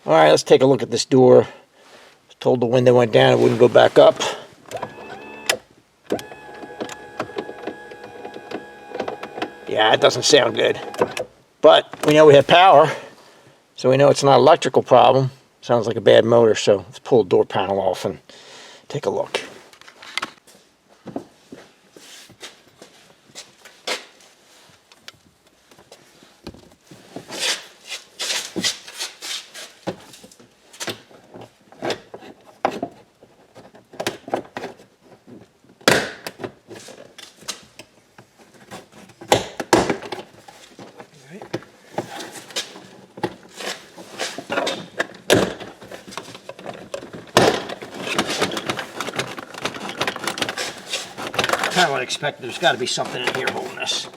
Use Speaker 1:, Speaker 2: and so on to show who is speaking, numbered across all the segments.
Speaker 1: All right, let's take a look at this door. I was told the window went down, it wouldn't go back up. Yeah, it doesn't sound good. But we know we have power, so we know it's not an electrical problem. Sounds like a bad motor, so let's pull the door panel off and take a look. I would expect there's got to be something in here holding this.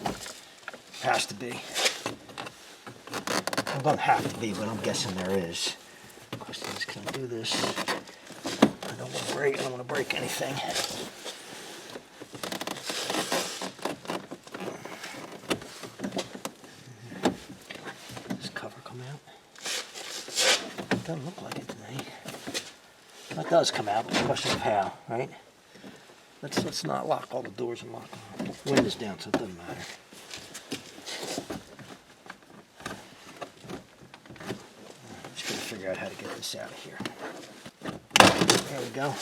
Speaker 1: Has to be. Well, it doesn't have to be, but I'm guessing there is. The question is, can I do this? I don't want to break anything. Does this cover come out? It doesn't look like it to me. That does come out, but the question of how, right? Let's not lock all the doors and lock them. The window's down, so it doesn't matter. I'm just gonna figure out how to get this out of here. There we go.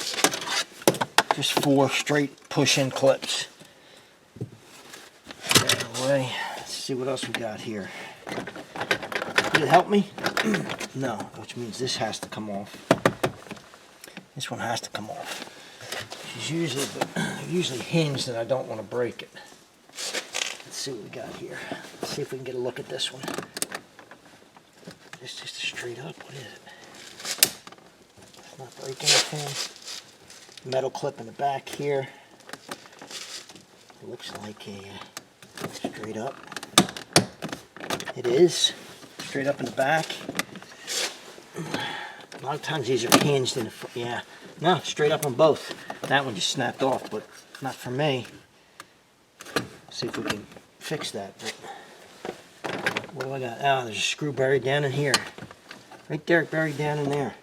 Speaker 1: Just 4 straight push-in clips. Get out of the way. Let's see what else we got here. Did it help me? No, which means this has to come off. This one has to come off. It's usually hinged and I don't want to break it. Let's see what we got here. Let's see if we can get a look at this one. It's just a straight up, what is it? It's not breaking anything. Metal clip in the back here. It looks like a straight up. It is. Straight up in the back. A lot of times these are hinged in the front. Yeah. No, straight up on both. That one just snapped off, but not for me. See if we can fix that. But what do I got? Oh, there's a screw buried down in here. Right there, buried down in there.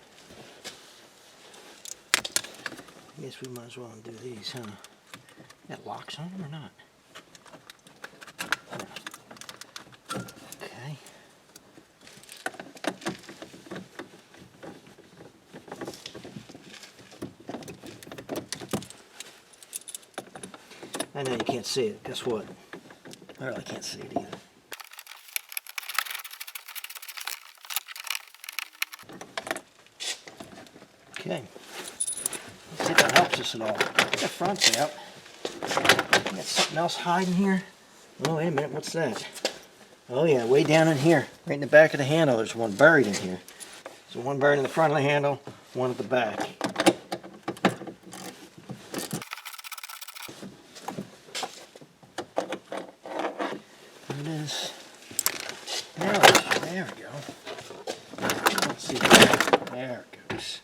Speaker 1: I guess we might as well undo these, huh? Got locks on them or not? Okay. I know you can't see it. Guess what? I really can't see it either. Okay. Let's see if that helps us at all. Get the front's out. Got something else hiding here? Oh, wait a minute. What's that? Oh, yeah. Way down in here. Right in the back of the handle. There's one buried in here. So one buried in the front of the handle, one at the back. There we go. Let's see. There it goes.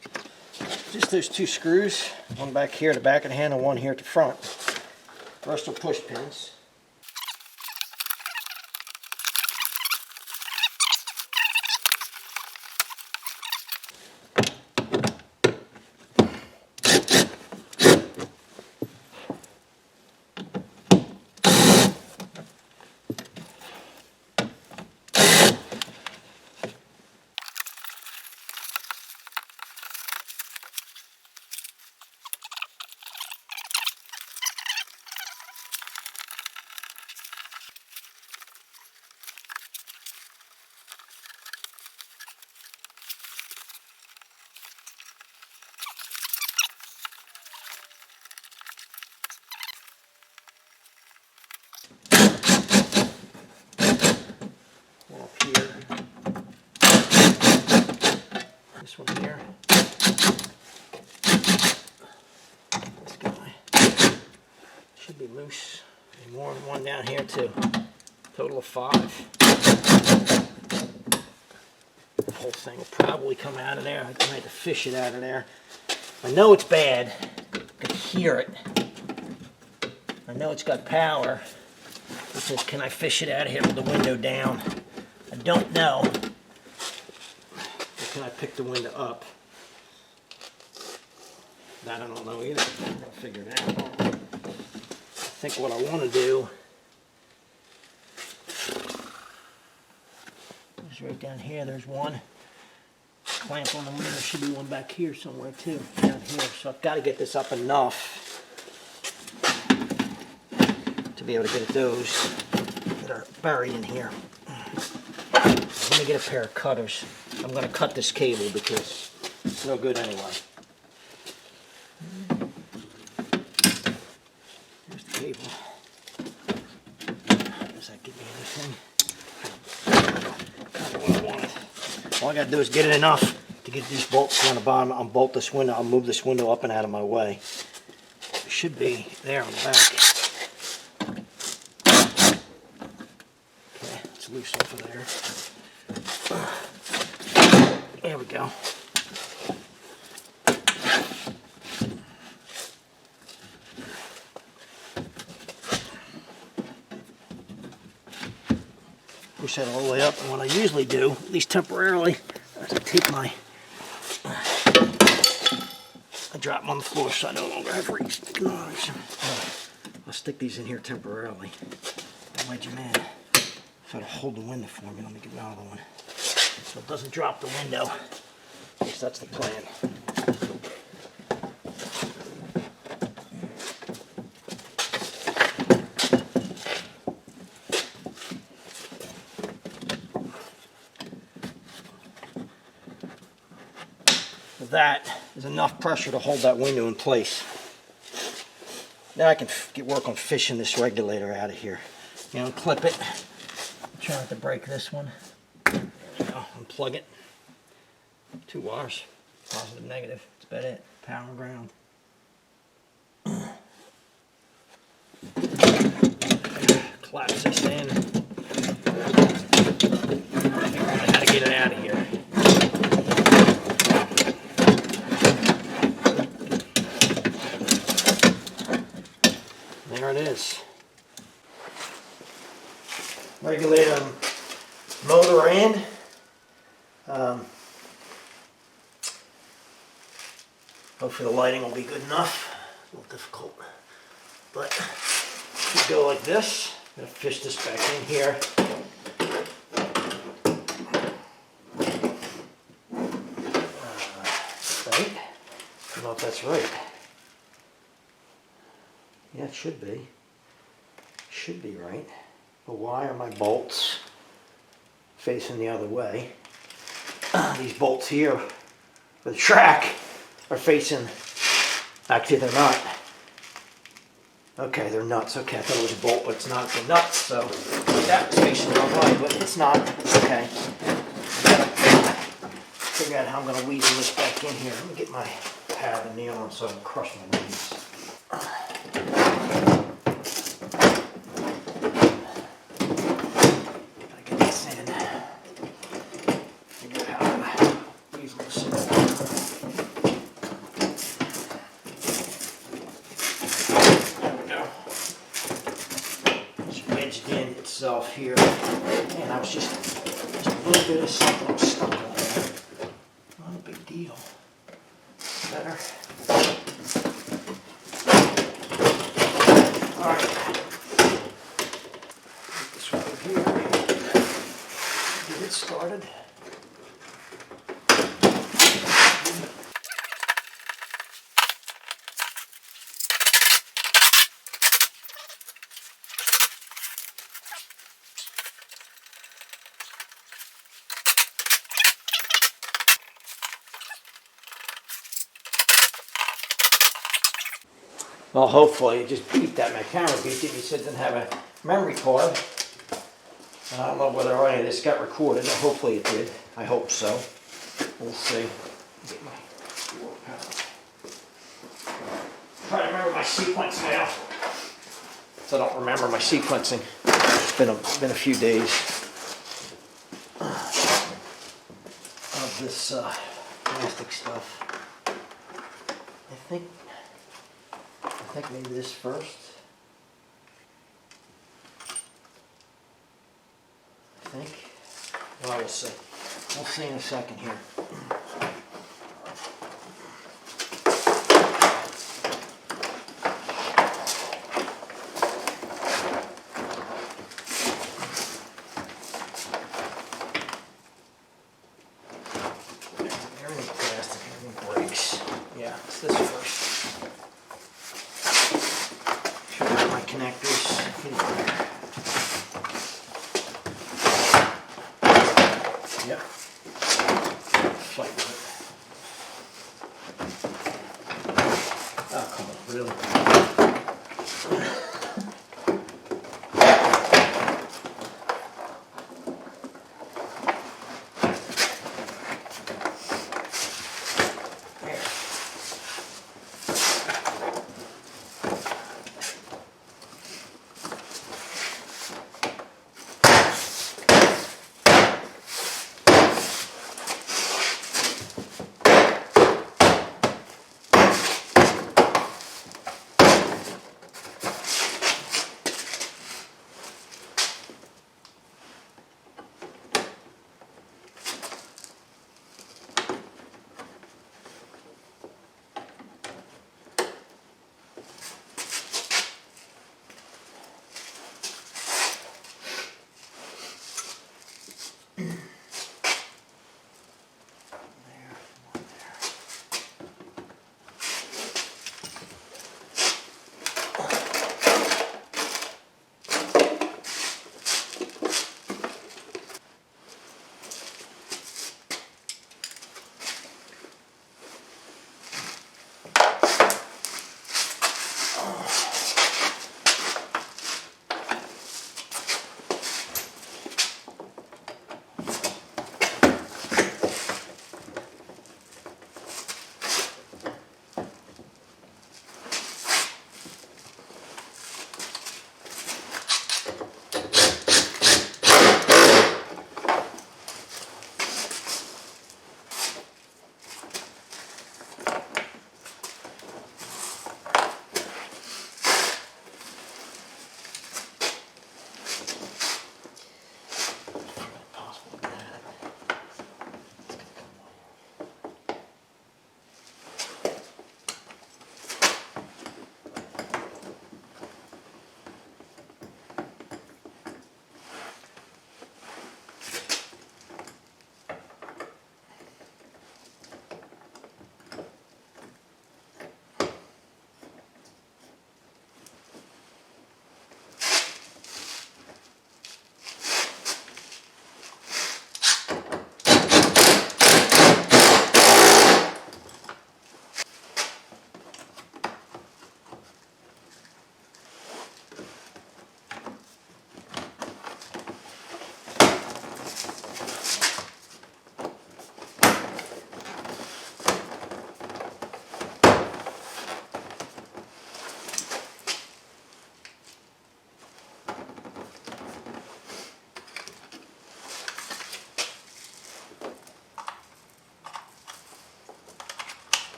Speaker 1: Just those 2 screws, one back here at the back of the handle, one here at the front. Rest are push pins. This one here. This guy should be loose. And more than one down here too. Total of 5. The whole thing will probably come out of there. I might have to fish it out of there. I know it's bad. I can hear it. I know it's got power. It says, can I fish it out of here with the window down? I don't know. can I pick the window up? That I don't know either. I'm gonna figure it out. I think what I want to do is right down here. There's one clamp on the window. There should be one back here somewhere too, down here. So I've got to get this up enough to be able to get at those that are buried in here. Let me get a pair of cutters. I'm going to cut this cable because it's no good anyway. Here's the cable. Does that give me anything? Kind of what I wanted. All I got to do is get it enough to get these bolts on the bottom. I'll bolt this window. I'll move this window up and out of my way. It should be there on the back. Okay, it's loose off of there. There we go. Push that all the way up, and what I usually do, at least temporarily, is I take my, I drop them on the floor so I no longer have reach. I'll stick these in here temporarily. Wedge them in. So it'll hold the window for me. Let me get another one. So it doesn't drop the window. At least that's the plan. That is enough pressure to hold that window in place. Now I can work on fishing this regulator out of here. You know, clip it. Try not to break this one. Unplug it. 2 wires, positive, negative. That's about it. Power and ground. Collapse this in. Figure out how to get it out of here. There it is. Regulator motor in. Hopefully the lighting will be good enough. A little difficult, but you go like this. I'm gonna fish this back in here. Right? I don't know if that's right. Yeah, it should be. Should be right. But why are my bolts facing the other way? These bolts here for the track are facing, actually they're not. Okay, they're nuts. Okay, I thought it was a bolt, but it's not. They're nuts, so that was facing the wrong way, but it's not. Okay. Figure out how I'm going to weasel this back in here. Let me get my pad and nail on so I don't crush my knees. Here, and I was just a little bit of something was stuck on there. Not a big deal. Better. All right. Put this right here. Get it started. Well, hopefully it just beeped that. My camera beeped it. You said it didn't have a memory card. I don't know whether any of this got recorded. Hopefully it did. I hope so. We'll see. Get my try to remember my sequence now. So I don't remember my sequencing. It's been a few days of this plastic stuff. I think maybe this first. I think. Well, we'll see. We'll see in a second here. Yeah, it's this first. Show you my connectors. Yep. Fight with it. Oh, come on, really?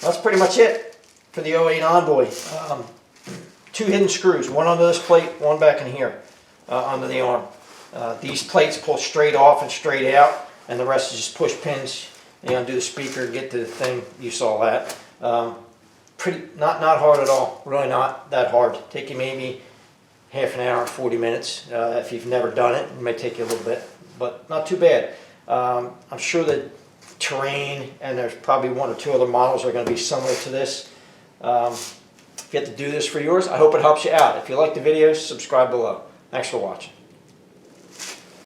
Speaker 1: That's pretty much it for the '08 Envoy. Two hidden screws, one under this plate, one back in here under the arm. These plates pull straight off and straight out, and the rest is just push pins. You undo the speaker, get to the thing. You saw that. Not hard at all. Really not that hard. Take you maybe half an hour, 40 minutes. If you've never done it, it may take you a little bit, but not too bad. I'm sure that Terrain, and there's probably one or two other models are going to be similar to this. If you have to do this for yours, I hope it helps you out. If you like the video, subscribe below. Thanks for watching.